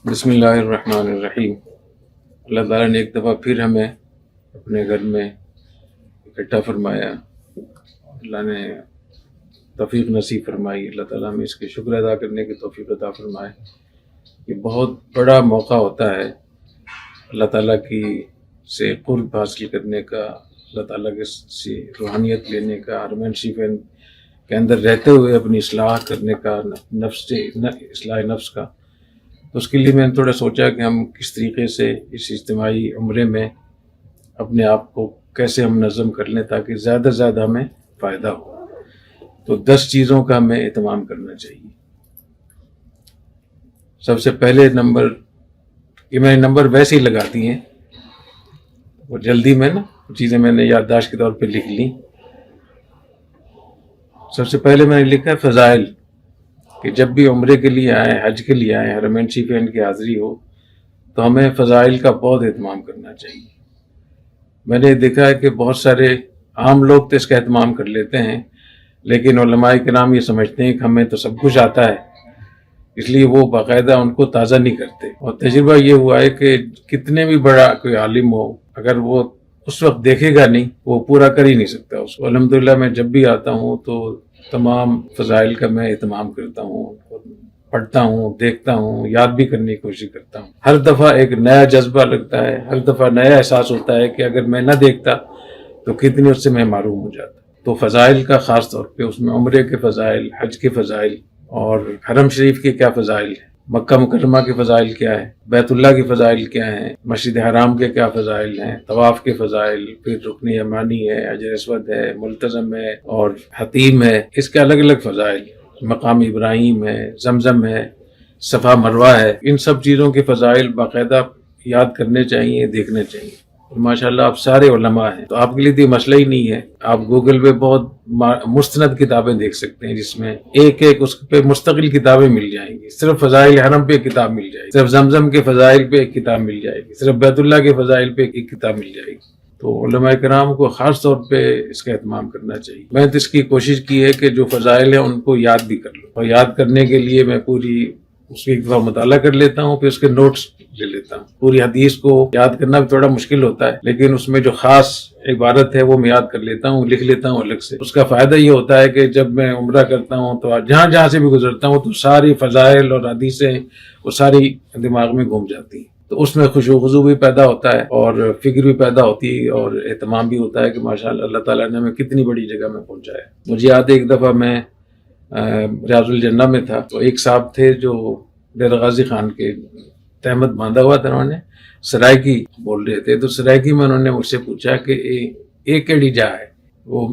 بسم اللہ الرحمن الرحیم۔ اللہ تعالیٰ نے ایک دفعہ پھر ہمیں اپنے گھر میں اکٹھا فرمایا۔ اللہ نے توفیق نصیب فرمائی۔ اللہ تعالیٰ ہمیں اس کے شکر ادا کرنے کی توفیق عطا فرمائے۔ یہ بہت بڑا موقع ہوتا ہے اللہ تعالیٰ کی سے قرب حاصل کرنے کا، اللہ تعالیٰ کے سے روحانیت لینے کا، حرمین شریفین کے اندر رہتے ہوئے اپنی اصلاح کرنے کا، اصلاح نفس کا۔ تو اس کے لیے میں نے تھوڑا سوچا کہ ہم کس طریقے سے اس اجتماعی عمرے میں اپنے آپ کو کیسے ہم نظم کر لیں تاکہ زیادہ سے زیادہ ہمیں فائدہ ہو۔ تو 10 چیزوں کا ہمیں اہتمام کرنا چاہیے۔ سب سے پہلے نمبر، یہ میں نے نمبر ویسے ہی لگاتی ہیں اور جلدی میں چیزیں میں نے یادداشت کے طور پہ لکھ لیں۔ سب سے پہلے میں نے لکھا ہے فضائل، کہ جب بھی عمرے کے لیے آئیں، حج کے لیے آئیں، حرمین شریفین کی حاضری ہو تو ہمیں فضائل کا بہت اہتمام کرنا چاہیے۔ میں نے دیکھا ہے کہ بہت سارے عام لوگ تو اس کا اہتمام کر لیتے ہیں، لیکن علماء کرام یہ سمجھتے ہیں کہ ہمیں تو سب کچھ آتا ہے، اس لیے وہ باقاعدہ ان کو تازہ نہیں کرتے۔ اور تجربہ یہ ہوا ہے کہ کتنے بھی بڑا کوئی عالم ہو، اگر وہ اس وقت دیکھے گا نہیں، وہ پورا کر ہی نہیں سکتا اس کو۔ الحمدللہ میں جب بھی آتا ہوں تو تمام فضائل کا میں اہتمام کرتا ہوں، پڑھتا ہوں، دیکھتا ہوں، یاد بھی کرنے کی کوشش کرتا ہوں۔ ہر دفعہ ایک نیا جذبہ لگتا ہے، ہر دفعہ نیا احساس ہوتا ہے کہ اگر میں نہ دیکھتا تو کتنی اس سے میں محروم ہو جاتا۔ تو فضائل کا خاص طور پہ اس میں عمرے کے فضائل، حج کے فضائل اور حرم شریف کے کیا فضائل ہیں، مکہ مکرمہ کے فضائل کیا ہے، بیت اللہ کے فضائل کیا ہیں، مسجد حرام کے کیا فضائل ہیں، طواف کے فضائل، پھر رکن یمانی ہے، حجر اسود ہے، ملتزم ہے اور حتیم ہے، اس کے الگ الگ فضائل، مقام ابراہیم ہے، زمزم ہے، صفا مروہ ہے۔ ان سب چیزوں کے فضائل باقاعدہ یاد کرنے چاہیے، دیکھنے چاہیے۔ ماشاءاللہ آپ سارے علماء ہیں تو آپ کے لیے تو یہ مسئلہ ہی نہیں ہے۔ آپ گوگل پہ بہت مستند کتابیں دیکھ سکتے ہیں جس میں ایک اس پہ مستقل کتابیں مل جائیں گی۔ صرف فضائل حرم پہ ایک کتاب مل جائے گی، صرف زمزم کے فضائل پہ ایک کتاب مل جائے گی، صرف بیت اللہ کے فضائل پہ ایک کتاب مل جائے گی۔ تو علماء کرام کو خاص طور پہ اس کا اہتمام کرنا چاہیے۔ میں تو اس کی کوشش کی ہے کہ جو فضائل ہیں ان کو یاد بھی کر لوں، اور یاد کرنے کے لیے میں پوری اس کی ایک دفعہ مطالعہ کر لیتا ہوں، پھر اس کے نوٹس لے لیتا ہوں۔ پوری حدیث کو یاد کرنا بھی تھوڑا مشکل ہوتا ہے، لیکن اس میں جو خاص عبارت ہے وہ میں یاد کر لیتا ہوں، لکھ لیتا ہوں الگ سے۔ اس کا فائدہ یہ ہوتا ہے کہ جب میں عمرہ کرتا ہوں تو جہاں جہاں سے بھی گزرتا ہوں تو ساری فضائل اور حدیثیں وہ ساری دماغ میں گھوم جاتی ہیں۔ تو اس میں خشوع و خضوع بھی پیدا ہوتا ہے اور فکر بھی پیدا ہوتی ہے اور اہتمام بھی ہوتا ہے کہ ماشاءاللہ اللہ تعالیٰ نے ہمیں کتنی بڑی جگہ میں پہنچایا۔ مجھے یاد ہے ایک دفعہ میں ریاض الجنہ میں تھا، تو ایک صاحب تھے جو ڈیرہ غازی خان کے تہمت باندھا ہوا تھا، انہوں نے سرائکی بول رہے تھے، تو سرائکی میں انہوں نے مجھ سے پوچھا کہ ایک کیڑی جا ہے، وہ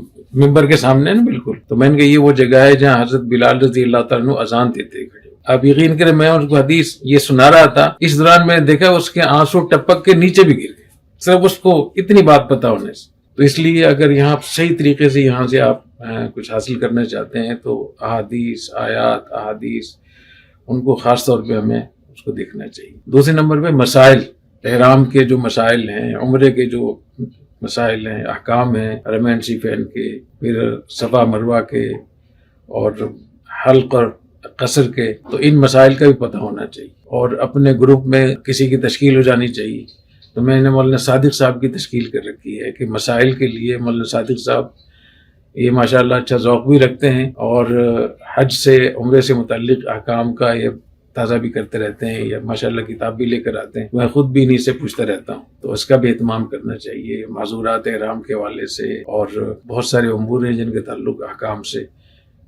ممبر کے سامنے نا بالکل، تو میں نے کہا یہ وہ جگہ ہے جہاں حضرت بلال رضی اللہ تعالیٰ عنہ اذان دیتے کھڑے۔ آپ یقین کریں میں ان کو حدیث یہ سنا رہا تھا، اس دوران میں نے دیکھا اس کے آنسو ٹپک کے نیچے بھی گر گئے، صرف اس کو اتنی بات پتا ہونے سے۔ تو اس لیے اگر یہاں صحیح طریقے سے یہاں سے آپ کچھ حاصل کرنا چاہتے ہیں تو احادیث، آیات، احادیث، ان کو خاص طور پہ ہمیں اس کو دیکھنا چاہیے۔ دوسرے نمبر پہ مسائل، احرام کے جو مسائل ہیں، عمرے کے جو مسائل ہیں، احکام ہیں حرمین شریفین کے، پھر صفا مروہ کے اور حلق اور قصر کے، تو ان مسائل کا بھی پتہ ہونا چاہیے۔ اور اپنے گروپ میں کسی کی تشکیل ہو جانی چاہیے۔ تو میں نے مولانا صادق صاحب کی تشکیل کر رکھی ہے کہ مسائل کے لیے مولانا صادق صاحب یہ ماشاءاللہ اچھا ذوق بھی رکھتے ہیں اور حج سے عمرے سے متعلق احکام کا یہ تازہ بھی کرتے رہتے ہیں، یا ماشاءاللہ کتاب بھی لے کر آتے ہیں۔ میں خود بھی انہیں سے پوچھتا رہتا ہوں، تو اس کا بھی اہتمام کرنا چاہیے۔ معذورات احرام کے حوالے سے اور بہت سارے امور ہیں جن کے تعلق احکام سے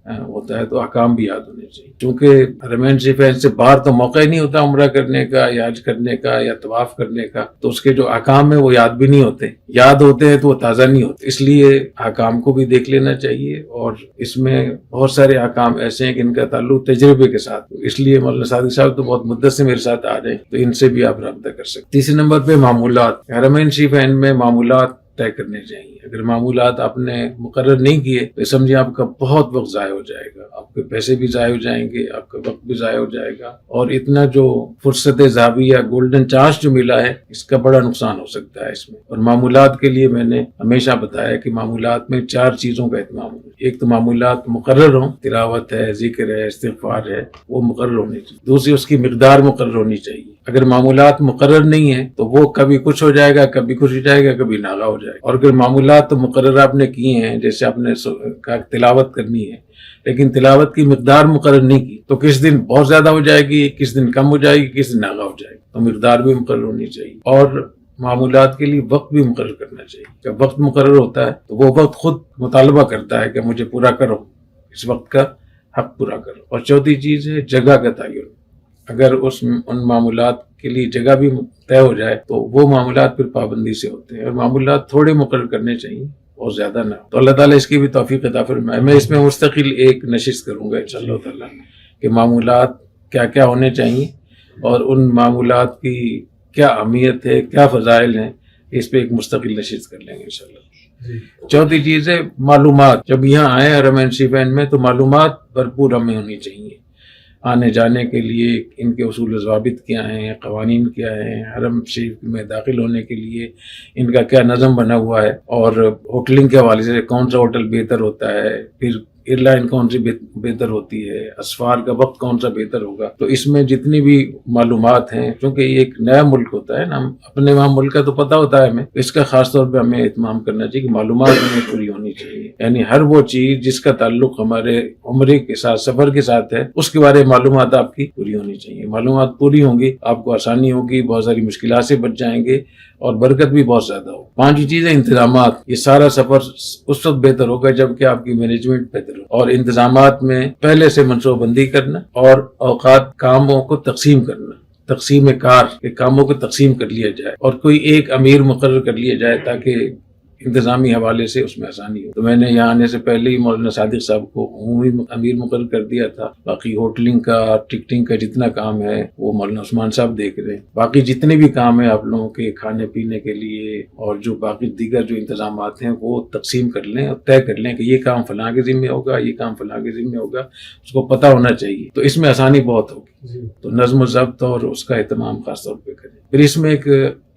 ہوتا ہے، تو احکام بھی یاد ہونے چاہیے۔ چونکہ حرمین شریفین سے باہر تو موقع ہی نہیں ہوتا عمرہ کرنے کا یا حج کرنے کا یا طواف کرنے کا، تو اس کے جو احکام ہیں وہ یاد بھی نہیں ہوتے، یاد ہوتے ہیں تو وہ تازہ نہیں ہوتے۔ اس لیے احکام کو بھی دیکھ لینا چاہیے، اور اس میں بہت سارے احکام ایسے ہیں کہ ان کا تعلق تجربے کے ساتھ، اس لیے مولانا صادق صاحب تو بہت مدت سے میرے ساتھ آ رہے ہیں، تو ان سے بھی آپ رابطہ کر سکتے۔ تیسرے نمبر پہ معمولات، حرمین شریفین میں معمولات طے کرنے چاہیے۔ اگر معمولات آپ نے مقرر نہیں کیے تو سمجھے آپ کا بہت وقت ضائع ہو جائے گا، آپ کے پیسے بھی ضائع ہو جائیں گے، آپ کا وقت بھی ضائع ہو جائے گا، اور اتنا جو فرصت ذهبیہ گولڈن چانس جو ملا ہے اس کا بڑا نقصان ہو سکتا ہے اس میں۔ اور معمولات کے لیے میں نے ہمیشہ بتایا کہ معمولات میں 4 چیزوں کا اہتمام ہو۔ ایک تو معمولات مقرر ہوں، تلاوت ہے، ذکر ہے، استغفار ہے، وہ مقرر ہونی چاہیے۔ دوسری اس کی مقدار مقرر ہونی چاہیے، اگر معمولات مقرر نہیں ہیں تو وہ کبھی کچھ ہو جائے گا، کبھی کچھ ہو جائے گا، کبھی ناغا ہو جائے گا. اور اگر معمولات تو مقرر آپ نے کیے ہیں، جیسے آپ نے کہا تلاوت کرنی ہے، لیکن تلاوت کی مقدار مقرر نہیں کی تو کس دن بہت زیادہ ہو جائے گی، کس دن کم ہو جائے گی، کس دن ناغا ہو جائے گی. تو مقدار بھی مقرر ہونی چاہیے، اور معمولات کے لیے وقت بھی مقرر کرنا چاہیے. جب وقت مقرر ہوتا ہے تو وہ وقت خود مطالبہ کرتا ہے کہ مجھے پورا کرو، اس وقت کا حق پورا کرو. اور چوتھی چیز ہے جگہ کا تعین. اگر ان معمولات کے لیے جگہ بھی طے ہو جائے تو وہ معمولات پھر پابندی سے ہوتے ہیں، اور معمولات تھوڑے مقرر کرنے چاہیے اور زیادہ نہ. تو اللہ تعالیٰ اس کی بھی توفیق عطا فرمائے. میں اس میں مستقل ایک نشست کروں گا انشاءاللہ تعالیٰ کہ معمولات کیا کیا ہونے چاہیے اور ان معمولات کی کیا اہمیت ہے، کیا فضائل ہیں، اس پہ ایک مستقل نشست کر لیں گے انشاءاللہ. چوتھی چیز ہے معلومات. جب یہاں آئے حرمین شریفین میں تو معلومات بھرپور ہمیں ہونی چاہیے. آنے جانے کے لیے ان کے اصول و ضوابط کیا ہیں، قوانین کیا ہیں، حرم شریف میں داخل ہونے کے لیے ان کا کیا نظم بنا ہوا ہے، اور ہوٹلنگ کے حوالے سے کون سا ہوٹل بہتر ہوتا ہے، پھر ایئر لائن کون سی بہتر ہوتی ہے، اسفار کا وقت کون سا بہتر ہوگا. تو اس میں جتنی بھی معلومات ہیں، کیونکہ یہ ایک نیا ملک ہوتا ہے نا، ہم اپنے وہاں ملک کا تو پتہ ہوتا ہے ہمیں، اس کا خاص طور پہ ہمیں اہتمام کرنا چاہیے کہ معلومات ہمیں پوری ہونی چاہیے. یعنی ہر وہ چیز جس کا تعلق ہمارے عمرے کے ساتھ، سفر کے ساتھ ہے، اس کے بارے میں معلومات آپ کی پوری ہونی چاہیے. معلومات پوری ہوں گی، آپ کو آسانی ہوگی، بہت ساری مشکلات سے بچ جائیں گے اور برکت بھی بہت زیادہ ہو. پانچویں چیز ہے انتظامات. یہ سارا سفر اس وقت بہتر ہوگا جب کہ آپ کی مینجمنٹ بہتر ہو، اور انتظامات میں پہلے سے منصوبہ بندی کرنا اور اوقات کاموں کو تقسیم کرنا، تقسیم کار کے کاموں کو تقسیم کر لیا جائے اور کوئی ایک امیر مقرر کر لیا جائے تاکہ انتظامی حوالے سے اس میں آسانی ہو. تو میں نے یہاں آنے سے پہلے ہی مولانا صادق صاحب کو عمومی امیر مقرر کر دیا تھا. باقی ہوٹلنگ کا، ٹکٹنگ کا جتنا کام ہے وہ مولانا عثمان صاحب دیکھ رہے ہیں. باقی جتنے بھی کام ہیں آپ لوگوں کے کھانے پینے کے لیے اور جو باقی دیگر جو انتظامات ہیں وہ تقسیم کر لیں اور طے کر لیں کہ یہ کام فلاں کے ذمہ ہوگا، یہ کام فلاں کے ذمہ ہوگا. اس کو پتہ ہونا چاہیے، تو اس میں آسانی بہت ہوگی. تو نظم و ضبط اور اس کا اہتمام خاص طور پہ کریں. پھر اس میں ایک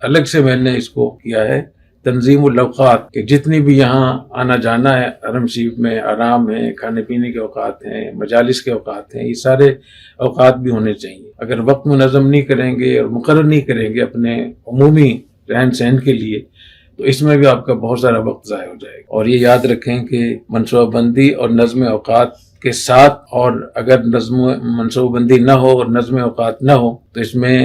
الگ سے میں نے اس کو کیا ہے تنظیم الاوقات، کہ جتنی بھی یہاں آنا جانا ہے حرم شریف میں، آرام ہے، کھانے پینے کے اوقات ہیں، مجالس کے اوقات ہیں، یہ سارے اوقات بھی ہونے چاہیے. اگر وقت منظم نہیں کریں گے اور مقرر نہیں کریں گے اپنے عمومی رہن سہن کے لیے تو اس میں بھی آپ کا بہت سارا وقت ضائع ہو جائے گا. اور یہ یاد رکھیں کہ منصوبہ بندی اور نظم اوقات کے ساتھ، اور اگر منصوبہ بندی نہ ہو اور نظم اوقات نہ ہو تو اس میں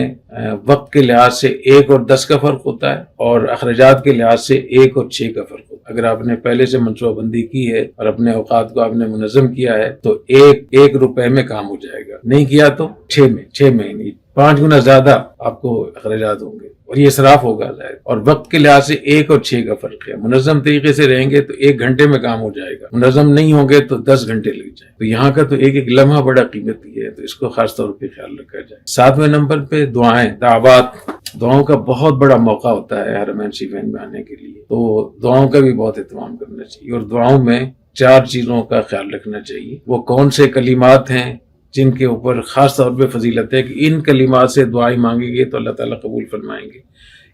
وقت کے لحاظ سے 1 اور 10 کا فرق ہوتا ہے، اور اخراجات کے لحاظ سے 1 اور 6 کا فرق ہوتا ہے. اگر آپ نے پہلے سے منصوبہ بندی کی ہے اور اپنے اوقات کو آپ نے منظم کیا ہے تو 1 روپے میں کام ہو جائے گا. نہیں کیا تو 6 مہینے 5 گنا زیادہ آپ کو اخراجات ہوں گے اور یہ اسراف ہوگا ظاہر. اور وقت کے لحاظ سے 1 اور 6 کا فرق ہے. منظم طریقے سے رہیں گے تو 1 گھنٹے میں کام ہو جائے گا، منظم نہیں ہوں گے تو 10 گھنٹے لگ جائیں. تو یہاں کا تو ایک لمحہ بڑا قیمتی ہے، تو اس کو خاص طور پہ خیال رکھا جائے. 7ویں نمبر پہ دعائیں، دعوات. دعاؤں کا بہت بڑا موقع ہوتا ہے حرمین شریفین میں آنے کے لیے، تو دعاؤں کا بھی بہت اہتمام کرنا چاہیے. اور دعاؤں میں 4 چیزوں کا خیال رکھنا چاہیے. وہ کون سے کلمات ہیں جن کے اوپر خاص طور پہ فضیلت ہے کہ ان کلمات سے دعائیں مانگیں گے تو اللہ تعالیٰ قبول فرمائیں گے.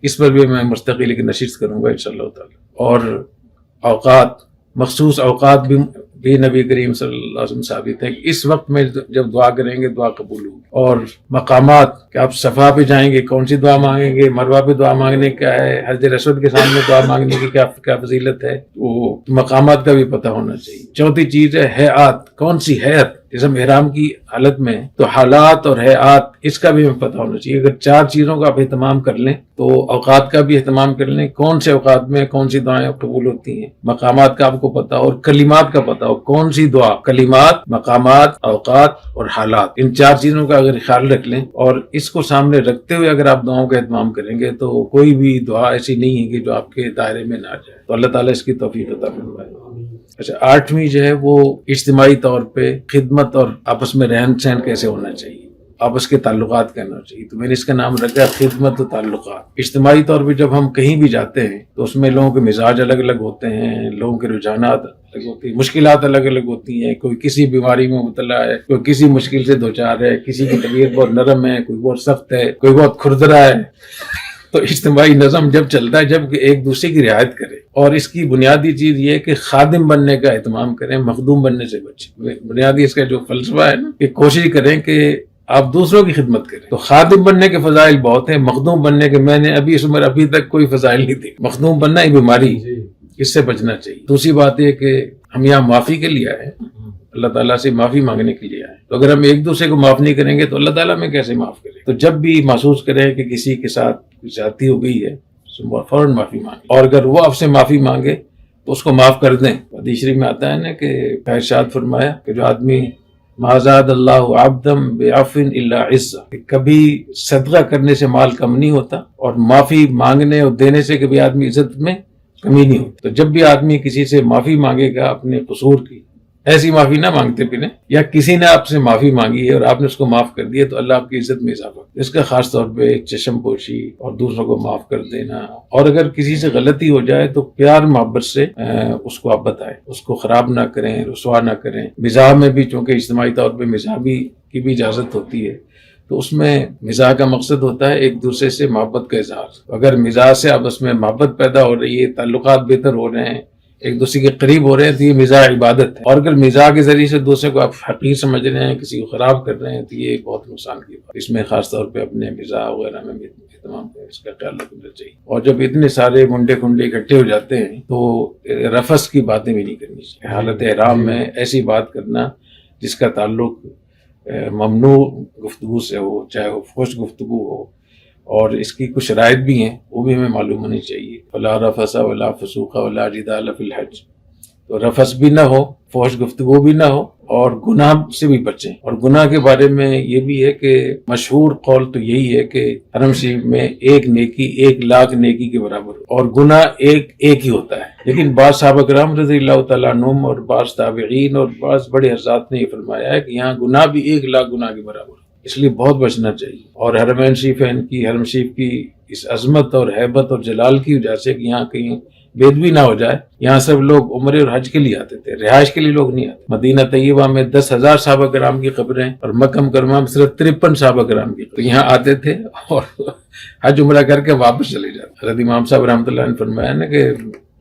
اس پر بھی میں مستقل ایک نشست کروں گا انشاءاللہ تعالیٰ. اور اوقات، مخصوص اوقات بھی نبی کریم صلی اللہ علیہ وسلم ثابت ہے کہ اس وقت میں جب دعا کریں گے دعا قبول ہوگی. اور مقامات کہ آپ صفا پہ جائیں گے کون سی دعا مانگیں گے، مروہ پہ دعا مانگنے کیا ہے، حجر اسود کے سامنے دعا مانگنے کی کیا فضیلت ہے، وہ مقامات کا بھی پتہ ہونا چاہیے. چوتھی چیز ہے ہیئات. کون سی ہیئت، جیسے احرام کی حالت میں تو حالات اور ہیئات اس کا بھی ہمیں پتہ ہونا چاہیے. اگر 4 چیزوں کا آپ اہتمام کر لیں تو اوقات کا بھی اہتمام کر لیں، کون سے اوقات میں کون سی دعائیں قبول ہوتی ہیں، مقامات کا آپ کو پتہ اور کلمات کا پتہ ہو کون سی دعا، کلمات، مقامات، اوقات اور حالات. ان 4 چیزوں کا اگر خیال رکھ لیں اور اس کو سامنے رکھتے ہوئے اگر آپ دعاؤں کا اہتمام کریں گے تو کوئی بھی دعا ایسی نہیں ہے کہ جو آپ کے دائرے میں نہ آ جائے. تو اللہ تعالیٰ اس کی توفیق عطا فرمائے. اچھا، 8ویں جو ہے وہ اجتماعی طور پہ خدمت اور آپس میں رہن سہن کیسے ہونا چاہیے، آپس کے تعلقات کہنا چاہیے. تو میں نے اس کا نام رکھا خدمت و تعلقات. اجتماعی طور پہ جب ہم کہیں بھی جاتے ہیں تو اس میں لوگوں کے مزاج الگ الگ ہوتے ہیں، لوگوں کے رجحانات الگ ہوتی ہیں، مشکلات الگ الگ ہوتی ہیں. کوئی کسی بیماری میں مبتلا ہے، کوئی کسی مشکل سے دوچار ہے، کسی کی طبیعت بہت نرم ہے، کوئی بہت سخت ہے، کوئی بہت کھردرا ہے. تو اجتماعی نظم جب چلتا ہے جب ایک دوسرے کی رعایت کرے، اور اس کی بنیادی چیز یہ ہے کہ خادم بننے کا اہتمام کریں، مخدوم بننے سے بچیں. بنیادی اس کا جو فلسفہ ہے نا کہ کوشش کریں کہ آپ دوسروں کی خدمت کریں. تو خادم بننے کے فضائل بہت ہیں. مخدوم بننے کے میں نے ابھی تک کوئی فضائل نہیں دی. مخدوم بننا ہی بیماری، اس سے بچنا چاہیے. دوسری بات یہ کہ ہم یہاں معافی کے لیے آئے ہیں، اللہ تعالیٰ سے معافی مانگنے کے لیے آئے. تو اگر ہم ایک دوسرے کو معاف نہیں کریں گے تو اللہ تعالیٰ میں کیسے معاف کریں؟ تو جب بھی محسوس کریں کہ کسی کے ساتھ کوئی زیادتی ہو گئی ہے تو فوراً معافی مانگیں، اور اگر وہ آپ سے معافی مانگے تو اس کو معاف کر دیں. حدیث شریف میں آتا ہے نا کہ ارشاد فرمایا کہ جو آدمی ما زاد اللہ عبدم بعفو الا عزا، کہ کبھی صدقہ کرنے سے مال کم نہیں ہوتا، اور معافی مانگنے اور دینے سے کبھی آدمی عزت میں کمی نہیں ہوتی. تو جب بھی آدمی کسی سے معافی مانگے گا اپنے قصور کی، ایسی معافی نہ مانگتے پھریں، یا کسی نے آپ سے معافی مانگی ہے اور آپ نے اس کو معاف کر دیا، تو اللہ آپ کی عزت میں اضافہ. اس کا خاص طور پہ چشم پوشی اور دوسروں کو معاف کر دینا. اور اگر کسی سے غلطی ہو جائے تو پیار محبت سے اس کو آپ بتائیں، اس کو خراب نہ کریں، رسوا نہ کریں. مزاح میں بھی چونکہ اجتماعی طور پہ مزاح کی بھی اجازت ہوتی ہے، تو اس میں مزاح کا مقصد ہوتا ہے ایک دوسرے سے محبت کا اظہار. اگر مزاح سے آپس میں محبت پیدا ہو رہی ہے، تعلقات بہتر ہو رہے ہیں، ایک دوسرے کے قریب ہو رہے ہیں، تو یہ مزاح عبادت ہے. اور اگر مزاح کے ذریعے سے دوسرے کو آپ حقیر سمجھ رہے ہیں، کسی کو خراب کر رہے ہیں، تو یہ بہت نقصان کی بات. اس میں خاص طور پہ اپنے مزاح وغیرہ میں اہتمام کریں، اس کا خیال رکھنا چاہیے. اور جب اتنے سارے منڈے کھنڈے اکٹھے ہو جاتے ہیں تو رفث کی باتیں بھی نہیں کرنی چاہیے. حالت احرام میں ایسی بات کرنا جس کا تعلق ممنوع گفتگو سے ہو، چاہے وہ فحش گفتگو ہو، اور اس کی کچھ شرائط بھی ہیں، وہ بھی ہمیں معلوم ہونی چاہیے. ولا رفث ولا فسوق ولا جدال فی الحج. تو رفث بھی نہ ہو، فحش گفتگو بھی نہ ہو، اور گناہ سے بھی بچیں. اور گناہ کے بارے میں یہ بھی ہے کہ مشہور قول تو یہی ہے کہ حرم شریف میں ایک نیکی 1,00,000 نیکی کے برابر ہو، اور گناہ ایک ہی ہوتا ہے. لیکن بعض صحابہ کرام رضی اللہ تعالیٰ عنہم اور بعض تابعین اور بعض بڑے حضرات نے یہ فرمایا ہے کہ یہاں گناہ بھی 1,00,000 گناہ کے برابر ہے. اس لیے بہت بچنا چاہیے. اور حرم شریف کی اس عظمت اور ہیبت اور جلال کی وجہ سے کہ یہاں کہیں بے ادبی نہ ہو جائے، یہاں سب لوگ عمرے اور حج کے لیے آتے تھے، رہائش کے لیے لوگ نہیں آتے. مدینہ طیبہ میں 10,000 صحابہ کرام کی قبریں، اور مکہ مکرمہ میں صرف 53 صحابہ کرام کی. تو یہاں آتے تھے اور حج عمرہ کر کے واپس چلے جاتے. حضرت امام صاحب رحمۃ اللہ نے فرمایا نا کہ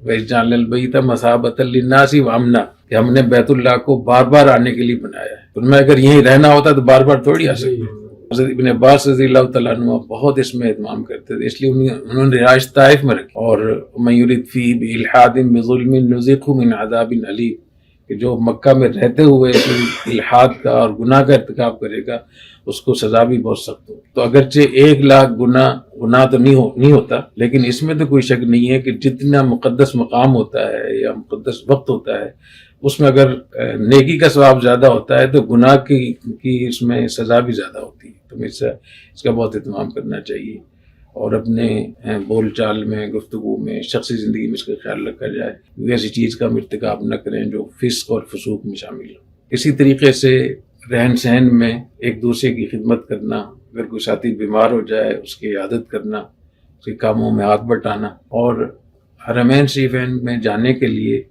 وَإِجْعَلْنَا الْبَيْتَ مَثَابَةً لِلنَّاسِ وَأَمْنًا، کہ ہم نے بیت اللہ کو بار بار آنے کے لیے بنایا ہے. تو میں اگر یہیں رہنا ہوتا تو بار بار تھوڑی آ سکتے. حضرت ابن عباس رضی اللہ تعالیٰ عنہ بہت اس میں اہتمام کرتے تھے، اس لیے انہوں نے رہائش طائف میں رکھی. اور مَن يُرِدْ فِيهِ بِإِلْحَادٍ بِظُلْمٍ نُذِقْهُ مِنْ عَذَابٍ أَلِيمٍ، کہ جو مکہ میں رہتے ہوئے الحاد کا اور گناہ کا ارتکاب کرے گا اس کو سزا بھی بہت سخت ہوگی. تو اگرچہ 1,00,000 گناہ تو نہیں ہوتا، لیکن اس میں تو کوئی شک نہیں ہے کہ جتنا مقدس مقام ہوتا ہے یا مقدس وقت ہوتا ہے، اس میں اگر نیکی کا ثواب زیادہ ہوتا ہے تو گناہ کی اس میں سزا بھی زیادہ ہوتی ہے. تو اس کا بہت اہتمام کرنا چاہیے، اور اپنے بول چال میں، گفتگو میں، شخصی زندگی میں اس کا خیال رکھا جائے. ایسی چیز کا ارتکاب نہ کریں جو فسق اور فسوق میں شامل ہو. اسی طریقے سے رہن سہن میں ایک دوسرے کی خدمت کرنا، اگر کوئی ساتھی بیمار ہو جائے اس کی عیادت کرنا، اس کے کاموں میں ہاتھ بٹانا. اور حرمین شریفین میں جانے کے لیے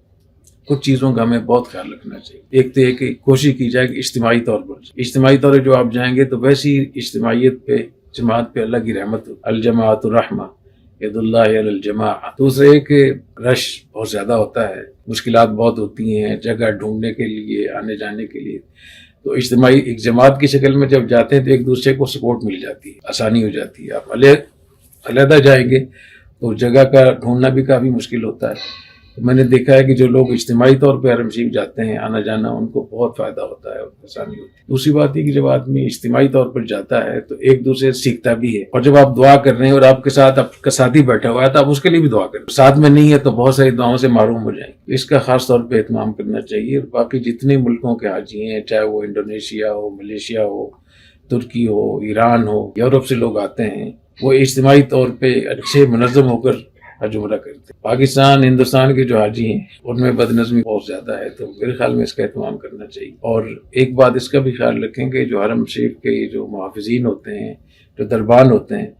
کچھ چیزوں کا ہمیں بہت خیال رکھنا چاہیے. ایک تو یہ کہ کوشش کی جائے کہ اجتماعی طور پر جو آپ جائیں گے تو ویسی اجتماعیت پہ، جماعت پہ اللہ کی رحمت ہو. الجماعت الرحمہ ید اللہ علی الجماعہ. دوسرے یہ کہ رش بہت زیادہ ہوتا ہے، مشکلات بہت ہوتی ہیں جگہ ڈھونڈنے کے لیے، آنے جانے کے لیے. تو اجتماعی ایک جماعت کی شکل میں جب جاتے ہیں تو ایک دوسرے کو سپورٹ مل جاتی ہے، آسانی ہو جاتی ہے. آپ علیحدہ جائیں گے تو جگہ کا ڈھونڈنا بھی کافی مشکل ہوتا ہے. میں نے دیکھا ہے کہ جو لوگ اجتماعی طور پہ حرم شریف جاتے ہیں، آنا جانا ان کو بہت فائدہ ہوتا ہے اور آسانی ہوتی ہے. دوسری بات یہ کہ جب آدمی اجتماعی طور پر جاتا ہے تو ایک دوسرے سے سیکھتا بھی ہے. اور جب آپ دعا کر رہے ہیں اور آپ کے ساتھ آپ کا ساتھی بیٹھا ہوا ہے تو آپ اس کے لیے بھی دعا کریں. ساتھ میں نہیں ہے تو بہت ساری دعاؤں سے محروم ہو جائیں. اس کا خاص طور پہ اہتمام کرنا چاہیے. اور باقی جتنے ملکوں کے حاجی ہیں، چاہے وہ انڈونیشیا ہو، ملیشیا ہو، ترکی ہو، ایران ہو، یورپ سے لوگ آتے ہیں، وہ اجتماعی طور پہ اچھے منظم ہو کر حج عمرہ کرتے ہیں. پاکستان، ہندوستان کے جو حاجی ہیں ان میں بد نظمی بہت زیادہ ہے، تو میرے خیال میں اس کا اہتمام کرنا چاہیے. اور ایک بات اس کا بھی خیال رکھیں کہ جو حرم شریف کے جو محافظین ہوتے ہیں، جو دربان ہوتے ہیں،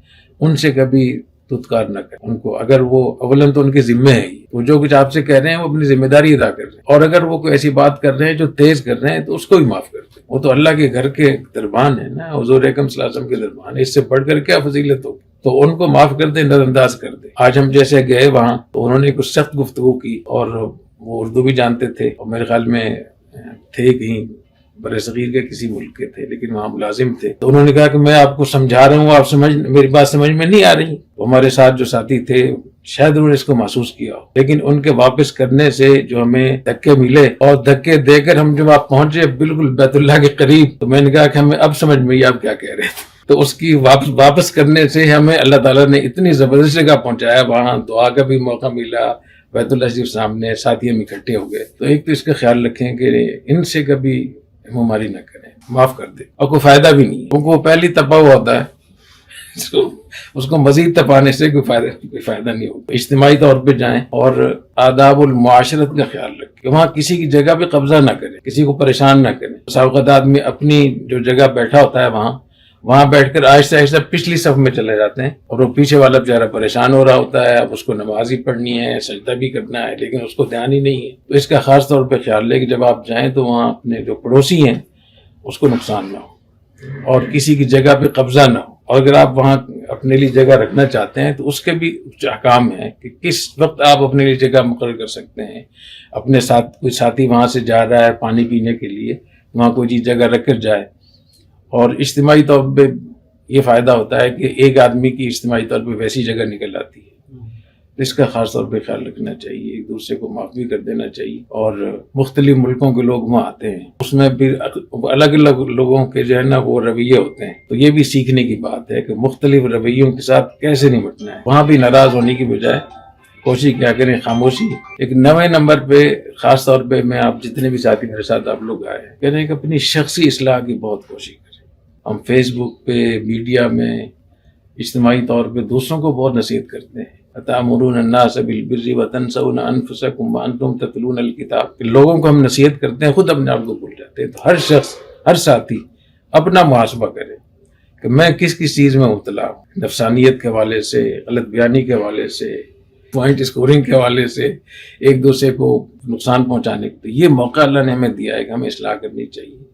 ان سے کبھی دھتکار نہ کریں. ان کو اگر وہ اولاً تو ان کے ذمہ ہے، وہ جو کچھ آپ سے کہہ رہے ہیں وہ اپنی ذمہ داری ادا کر رہے ہیں. اور اگر وہ کوئی ایسی بات کر رہے ہیں جو تیز کر رہے ہیں تو اس کو بھی معاف کر دیں. وہ تو اللہ کے گھر کے دربان ہیں نا، حضور اکرم صلی اللہ علیہ وسلم کے دربان ہے. اس سے بڑھ کر کیا فضیلت ہوگی؟ تو ان کو معاف کر دیں، نظر انداز کر دیں. آج ہم جیسے گئے وہاں تو انہوں نے کچھ سخت گفتگو کی، اور وہ اردو بھی جانتے تھے، اور میرے خیال میں تھے کہیں برصغیر کے کسی ملک کے تھے لیکن وہاں ملازم تھے. تو انہوں نے کہا کہ میں آپ کو سمجھا رہا ہوں, آپ میری بات سمجھ میں نہیں آ رہی. ہمارے ساتھ جو ساتھی تھے شاید انہوں نے اس کو محسوس کیا ہو, لیکن ان کے واپس کرنے سے جو ہمیں دھکے ملے اور دھکے دے کر ہم جب آپ پہنچے بالکل بیت اللہ کے قریب, تو میں نے کہا کہ ہمیں اب سمجھ میں آپ کیا کہہ رہے تھے. تو اس کی واپس کرنے سے ہمیں اللہ تعالیٰ نے اتنی زبردست جگہ پہنچایا, وہاں دعا کا بھی موقع ملا, بیت اللہ شریف سامنے, ساتھی ہم اکٹھے ہو گئے. تو ایک تو اس کا خیال رکھیں کہ ان سے کبھی ہماری نہ کریں, معاف کر دیں, اور کوئی فائدہ بھی نہیں, کیونکہ وہ پہلی تپا ہوا ہوتا ہے, اس کو مزید تپانے سے کوئی فائدہ نہیں ہوگا. اجتماعی طور پہ جائیں اور آداب المعاشرت کا خیال رکھیں, وہاں کسی کی جگہ پہ قبضہ نہ کریں, کسی کو پریشان نہ کریں. سابقات آدمی اپنی جو جگہ بیٹھا ہوتا ہے وہاں بیٹھ کر آہستہ آہستہ پچھلی صف میں چلے جاتے ہیں, اور وہ پیچھے والا بیچارہ پریشان ہو رہا ہوتا ہے. اب اس کو نماز ہی پڑھنی ہے, سجدہ بھی کرنا ہے, لیکن اس کو دھیان ہی نہیں ہے. تو اس کا خاص طور پہ خیال لے کہ جب آپ جائیں تو وہاں اپنے جو پڑوسی ہیں اس کو نقصان نہ ہو اور کسی کی جگہ پہ قبضہ نہ ہو. اور اگر آپ وہاں اپنے لیے جگہ رکھنا چاہتے ہیں تو اس کے بھی احکام ہیں کہ کس وقت آپ اپنے لیے جگہ مقرر کر سکتے ہیں. اپنے ساتھ کوئی ساتھی وہاں سے جا رہا ہے پانی پینے کے لیے, وہاں کوئی چیز جگہ رکھ کر جائے. اور اجتماعی طور پہ یہ فائدہ ہوتا ہے کہ ایک آدمی کی اجتماعی طور پہ ویسی جگہ نکل آتی ہے. اس کا خاص طور پہ خیال رکھنا چاہیے, ایک دوسرے کو معاف بھی کر دینا چاہیے. اور مختلف ملکوں کے لوگ وہاں آتے ہیں, اس میں بھی الگ الگ لوگوں کے جو ہے نا وہ رویے ہوتے ہیں, تو یہ بھی سیکھنے کی بات ہے کہ مختلف رویوں کے ساتھ کیسے نمٹنا ہے. وہاں بھی ناراض ہونے کی بجائے کوشش کیا کریں, خاموشی. ایک 9 نمبر پہ خاص طور پہ میں آپ جتنے بھی ساتھی میرے ساتھ آپ لوگ آئے ہیں, کہہ رہے ہیں کہ اپنی شخصی اصلاح کی بہت کوشش کریں. ہم فیس بک پہ, میڈیا میں, اجتماعی طور پہ دوسروں کو بہت نصیحت کرتے ہیں. أَتَأْمُرُونَ النَّاسَ بِالْبِرِّ وَتَنْسَوْنَ أَنفُسَكُمْ وَأَنْتُمْ تَتْلُونَ الْكِتَابَ. لوگوں کو ہم نصیحت کرتے ہیں, خود اپنے آپ کو بھول جاتے ہیں. تو ہر شخص, ہر ساتھی اپنا محاسبہ کرے کہ میں کس چیز میں مبتلا ہوں. نفسانیت کے حوالے سے, غلط بیانی کے حوالے سے, پوائنٹ اسکورنگ کے حوالے سے, ایک دوسرے کو نقصان پہنچانے کے. یہ موقع اللہ نے ہمیں دیا ہے کہ ہمیں اصلاح کرنی چاہیے.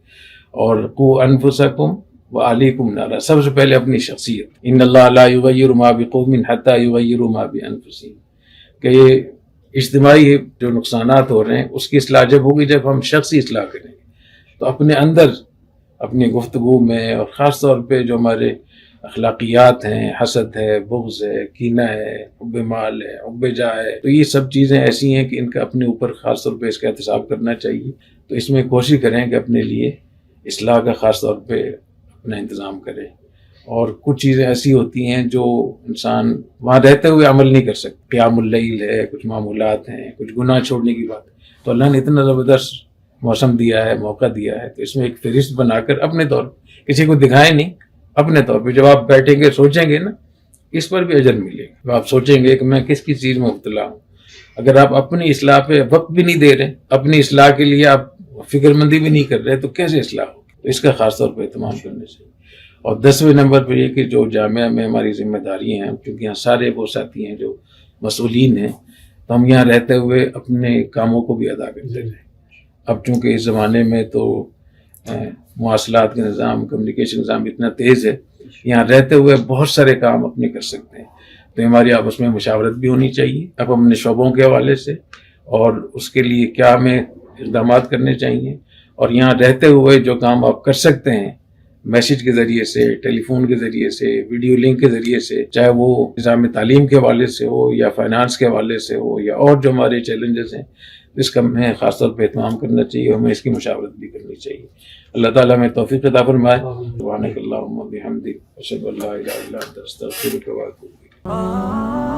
اور قُوا أَنفُسَكُمْ وَأَهْلِيكُمْ نَارًا, سب سے پہلے اپنی شخصیت. إِنَّ اللَّهَ لَا يُغَيِّرُ مَا بِقَوْمٍ حَتَّى يُغَيِّرُوا مَا بِأَنفُسِهِمْ. کہ یہ اجتماعی جو نقصانات ہو رہے ہیں اس کی اصلاح جب ہوگی جب ہم شخصی اصلاح کریں گے. تو اپنے اندر, اپنی گفتگو میں, اور خاص طور پہ جو ہمارے اخلاقیات ہیں, حسد ہے, بغض ہے, کینہ ہے, حب مال ہے, حب جاہ ہے, تو یہ سب چیزیں ایسی ہیں کہ ان کا اپنے اوپر خاص طور پہ اس کا احتساب کرنا چاہیے. تو اس میں کوشش کریں کہ اپنے لیے اصلاح کا خاص طور پہ اپنا انتظام کریں. اور کچھ چیزیں ایسی ہوتی ہیں جو انسان وہاں رہتے ہوئے عمل نہیں کر سکتے. قیام اللیل ہے, کچھ معمولات ہیں, کچھ گناہ چھوڑنے کی بات. تو اللہ نے اتنا زبردست موسم دیا ہے, موقع دیا ہے, تو اس میں ایک فہرست بنا کر اپنے طور پہ, کسی کو دکھائیں نہیں, اپنے طور پہ جب آپ بیٹھیں گے سوچیں گے نا, اس پر بھی اجر ملے گا. جب آپ سوچیں گے کہ میں کس چیز میں مبتلا ہوں, اگر آپ اپنی اصلاح پہ وقت بھی نہیں دے رہے, اپنی اصلاح کے لیے آپ فکر مندی بھی نہیں کر رہے, تو کیسے اصلاح ہوگی. تو اس کا خاص طور پہ اہتمام کرنے چاہیے. اور 10ویں نمبر پہ یہ کہ جو جامعہ میں ہماری ذمہ داری ہیں, کیونکہ یہاں سارے وہ ساتھی ہیں جو مسئولین ہیں, تو ہم یہاں رہتے ہوئے اپنے کاموں کو بھی ادا کرتے رہیں. اب چونکہ اس زمانے میں تو مواصلات کے نظام, کمیونیکیشن نظام اتنا تیز ہے, یہاں رہتے ہوئے بہت سارے کام اپنے کر سکتے ہیں. تو ہماری آپس میں مشاورت بھی ہونی چاہیے اب اپنے شعبوں کے حوالے سے, اور اس کے لیے کیا ہمیں اقدامات کرنے چاہیے. اور یہاں رہتے ہوئے جو کام آپ کر سکتے ہیں, میسیج کے ذریعے سے, ٹیلی فون کے ذریعے سے, ویڈیو لنک کے ذریعے سے, چاہے وہ نظام تعلیم کے حوالے سے ہو یا فائنانس کے حوالے سے ہو یا اور جو ہمارے چیلنجز ہیں, اس کا ہمیں خاص طور پہ اہتمام کرنا چاہیے, ہمیں اس کی مشاورت بھی کرنی چاہیے. اللہ تعالیٰ ہمیں توفیق عطا فرمائے. سبحانک اللہم و بحمدک, اشہد ان لا الہ الا انت, استغفرک و اتوب الیک.